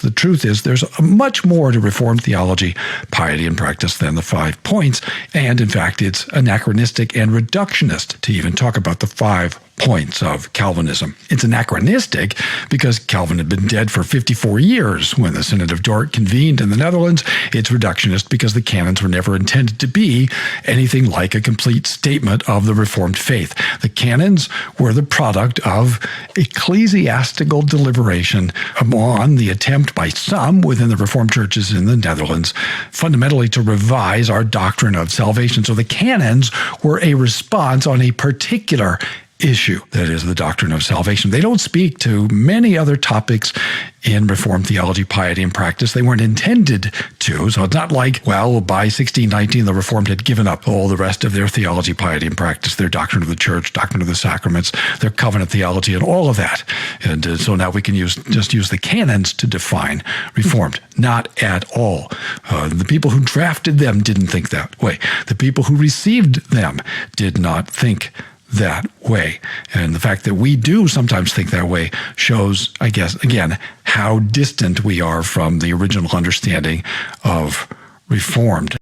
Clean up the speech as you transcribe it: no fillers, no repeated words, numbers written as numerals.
The truth is there's much more to Reformed theology, piety, and practice than the 5 points, and in fact it's anachronistic and reductionist to even talk about the 5 points of Calvinism. It's anachronistic because Calvin had been dead for 54 years when the Synod of Dordt convened in the Netherlands. It's reductionist because the canons were never intended to be anything like a complete statement of the Reformed faith. The canons were the product of ecclesiastical deliberation on the attempt by some within the Reformed churches in the Netherlands fundamentally to revise our doctrine of salvation. So the canons were a response on a particular issue, that is the doctrine of salvation. They don't speak to many other topics in Reformed theology, piety, and practice. They weren't intended to. So it's not like, well, by 1619, the Reformed had given up all the rest of their theology, piety, and practice, their doctrine of the church, doctrine of the sacraments, their covenant theology, and all of that. And so now we can just use the canons to define Reformed. Not at all. The people who drafted them didn't think that way. The people who received them did not think that way. And the fact that we do sometimes think that way shows, I guess, again, how distant we are from the original understanding of Reformed.